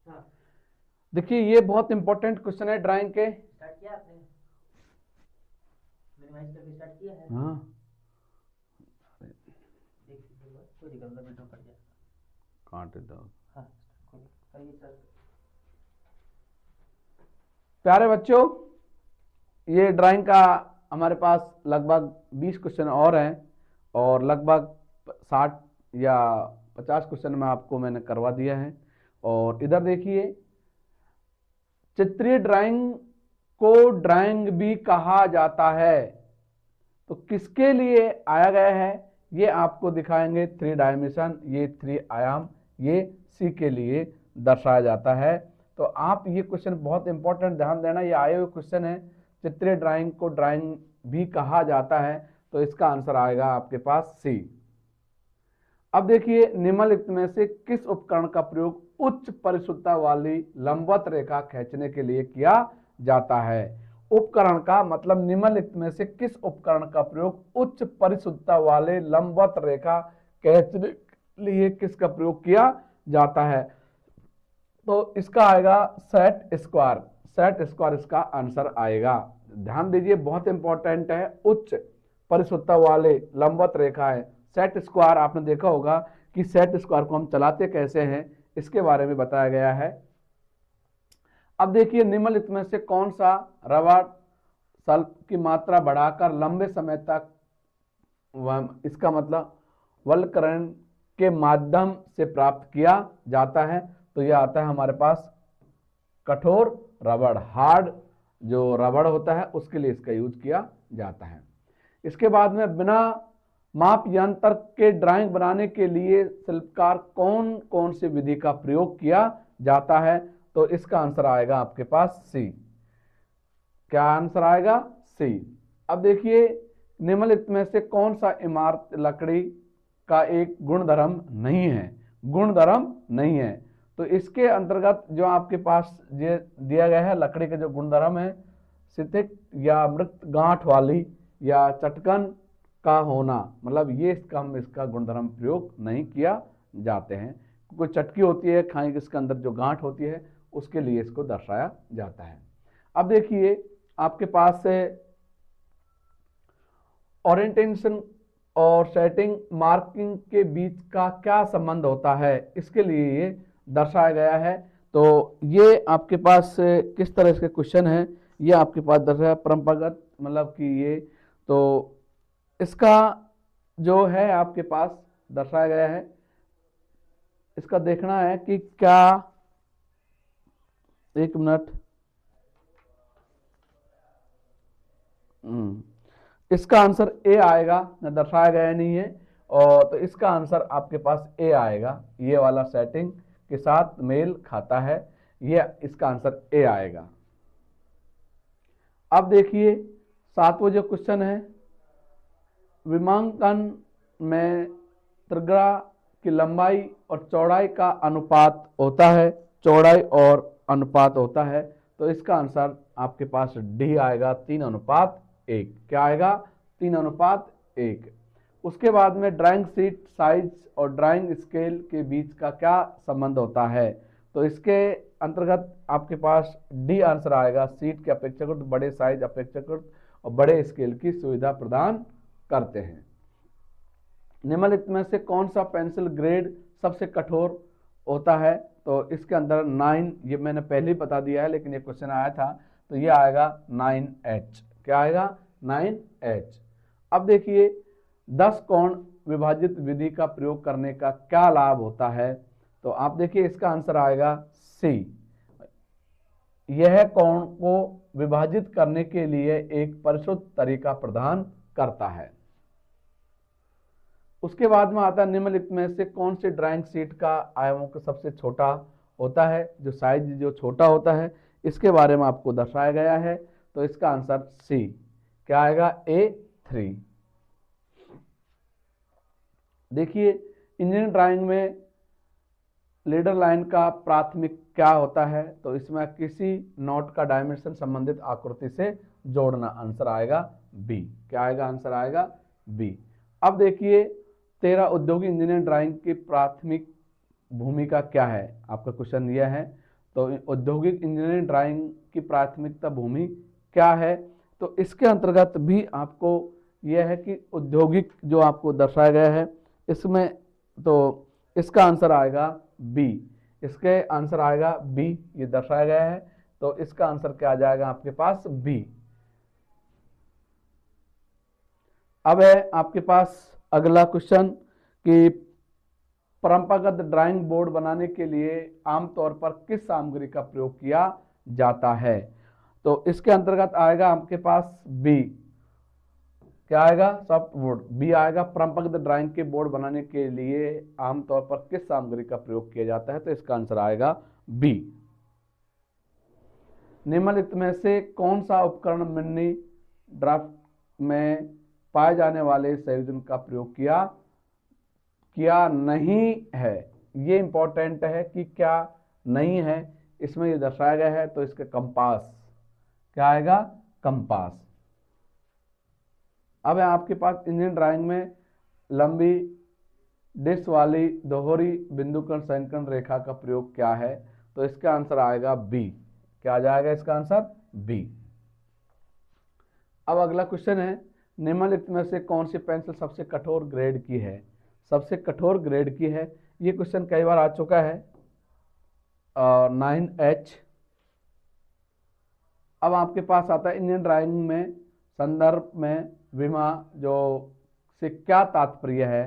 हाँ। देखिए ये बहुत इंपॉर्टेंट क्वेश्चन है ड्राइंग के। स्टार्ट किया आपने? मिनिमाइज करके स्टार्ट किया है? हाँ देखिए कोई दिक्कत नहीं, वीडियो कट जाए। काट दो। हाँ कोई करिए सर। प्यारे बच्चों, ये ड्राइंग का हमारे पास लगभग 20 क्वेश्चन और हैं और लगभग 60 या 50 क्वेश्चन में आपको मैंने करवा दिया है। और इधर देखिए, चित्रीय ड्राइंग को ड्राइंग भी कहा जाता है, तो किसके लिए आया गया है ये आपको दिखाएंगे। 3 डायमेंशन, ये 3 आयाम, ये सी के लिए दर्शाया जाता है। तो आप ये क्वेश्चन बहुत इंपॉर्टेंट ध्यान देना, ये आए हुए क्वेश्चन है। चित्रीय ड्राइंग को ड्राइंग भी कहा जाता है, तो इसका आंसर आएगा आपके पास सी। अब देखिए, निम्नलिखित में से किस उपकरण का प्रयोग उच्च परिशुद्धता वाली लंबवत रेखा खींचने के लिए किया जाता है। उपकरण का मतलब निम्नलिखित में से किस उपकरण का प्रयोग उच्च परिशुद्धता वाले लंबवत रेखा खींचने के लिए किसका प्रयोग किया जाता है। तो इसका आएगा सेट स्क्वायर। सेट स्क्वायर इसका आंसर आएगा। ध्यान दीजिए, बहुत इंपॉर्टेंट है। उच्च परिशुद्धता वाले लंबवत रेखा है सेट स्क्वायर। आपने देखा होगा कि सेट स्क्वायर को हम चलाते कैसे हैं, इसके बारे में बताया गया है। अब देखिए, निम्नलिखित में से कौन सा रबर सल्फ की मात्रा बढ़ाकर लंबे समय तक, इसका मतलब वल्करण के माध्यम से प्राप्त किया जाता है। तो यह आता है हमारे पास कठोर रबड़। हार्ड जो रबड़ होता है उसके लिए इसका यूज किया जाता है। इसके बाद में बिना माप यंत्र के ड्राइंग बनाने के लिए शिल्पकार कौन कौन सी विधि का प्रयोग किया जाता है। तो इसका आंसर आएगा आपके पास सी। क्या आंसर आएगा? सी। अब देखिए, निम्नलिखित में से कौन सा इमारत लकड़ी का एक गुणधर्म नहीं है। गुणधर्म नहीं है, तो इसके अंतर्गत जो आपके पास ये दिया गया है, लकड़ी के जो गुणधर्म है, स्थितिक या मृत गांठ वाली या चटकन का होना, मतलब ये इसका गुणधर्म प्रयोग नहीं किया जाते हैं। कोई चटकी होती है खाई, इसके अंदर जो गांठ होती है उसके लिए इसको दर्शाया जाता है। अब देखिए, आपके पास से ओरिएंटेशन और सेटिंग मार्किंग के बीच का क्या संबंध होता है, इसके लिए ये दर्शाया गया है। तो ये आपके पास किस तरह के क्वेश्चन है, ये आपके पास दर्शाया परंपरागत, मतलब कि ये, तो इसका जो है आपके पास दर्शाया गया है, इसका देखना है कि क्या, एक मिनट, इसका आंसर ए आएगा, न दर्शाया गया नहीं है। और तो इसका आंसर आपके पास ए आएगा, ये वाला सेटिंग के साथ मेल खाता है, ये इसका आंसर ए आएगा। अब देखिए, 7वां जो क्वेश्चन है, विमांकन में त्रिज्या की लंबाई और चौड़ाई का अनुपात होता है, चौड़ाई और अनुपात होता है। तो इसका आंसर आपके पास डी आएगा, 3:1। क्या आएगा? 3:1। उसके बाद में ड्राइंग शीट साइज और ड्राइंग स्केल के बीच का क्या संबंध होता है। तो इसके अंतर्गत आपके पास डी आंसर आएगा। शीट के अपेक्षाकृत बड़े साइज अपेक्षाकृत और बड़े स्केल की सुविधा प्रदान करते हैं। निम्नलिखित में से कौन सा पेंसिल ग्रेड सबसे कठोर होता है। तो इसके अंदर 9, ये मैंने पहले ही बता दिया है लेकिन ये क्वेश्चन आया था, तो ये आएगा 9H। क्या आएगा? 9H। अब देखिए, 10 कोण विभाजित विधि का प्रयोग करने का क्या लाभ होता है। तो आप देखिए, इसका आंसर आएगा सी। यह कोण को विभाजित करने के लिए एक परिशुद्ध तरीका प्रदान करता है। उसके बाद में आता है, निम्नलिखित में से कौन सी ड्राइंग शीट का आयामों का सबसे छोटा होता है, जो साइज जो छोटा होता है, इसके बारे में आपको दर्शाया गया है। तो इसका आंसर सी। क्या आएगा? A3। देखिए, इंजीनियरिंग ड्राइंग में लीडर लाइन का प्राथमिक क्या होता है। तो इसमें किसी नोट का डायमेंशन संबंधित आकृति से जोड़ना। आंसर आएगा बी। क्या आएगा? आंसर आएगा बी। अब देखिए, 13 औद्योगिक इंजीनियरिंग ड्राइंग की प्राथमिक भूमिका क्या है, आपका क्वेश्चन यह है। तो औद्योगिक इंजीनियरिंग ड्राइंग की प्राथमिकता भूमि क्या है? तो इसके अंतर्गत भी आपको यह है कि औद्योगिक जो आपको दर्शाया गया है इसमें, तो इसका आंसर आएगा बी। इसके आंसर आएगा बी, ये दर्शाया गया है, तो इसका आंसर क्या आ जाएगा आपके पास? बी। अब है आपके पास अगला क्वेश्चन कि परंपरागत ड्राइंग बोर्ड बनाने के लिए आमतौर पर किस सामग्री का प्रयोग किया जाता है? तो इसके अंतर्गत आएगा आपके पास बी। क्या आएगा? Soft board. बी आएगा, परंपरागत ड्राइंग के बोर्ड बनाने के लिए आमतौर पर किस सामग्री का प्रयोग किया जाता है? तो इसका आंसर आएगा बी। निम्नलिखित में से कौन सा उपकरण मिनी ड्राफ्ट में पाए जाने वाले संयोजन का प्रयोग किया नहीं है? ये इंपॉर्टेंट है कि क्या नहीं है, इसमें ये दर्शाया गया है, तो इसके कंपास। क्या आएगा? कंपास। अब है आपके पास इंजीनियरिंग ड्राइंग में लंबी डिस्क वाली दोहरी बिंदुकर्ण संकर्ण रेखा का प्रयोग क्या है? तो इसका आंसर आएगा बी। क्या आ जाएगा इसका आंसर? बी। अब अगला क्वेश्चन है, निम्नलिखित में से कौन सी पेंसिल सबसे कठोर ग्रेड की है? सबसे कठोर ग्रेड की है, ये क्वेश्चन कई बार आ चुका है। 9H। अब आपके पास आता है इंडियन ड्राइंग में संदर्भ में विमा जो से क्या तात्पर्य है?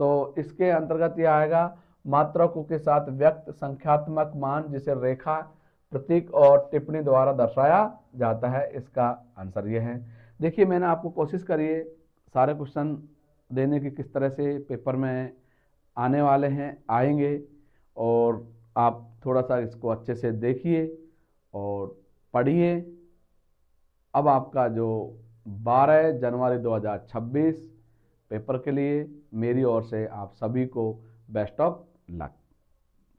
तो इसके अंतर्गत यह आएगा मात्रकों के साथ व्यक्त संख्यात्मक मान जिसे रेखा, प्रतीक और टिप्पणी द्वारा दर्शाया जाता है। इसका आंसर यह है। देखिए, मैंने आपको कोशिश करी है सारे क्वेश्चन देने की किस तरह से पेपर में आने वाले हैं, आएंगे, और आप थोड़ा सा इसको अच्छे से देखिए और पढ़िए। अब आपका जो 12 जनवरी 2026 पेपर के लिए मेरी ओर से आप सभी को बेस्ट ऑफ लक।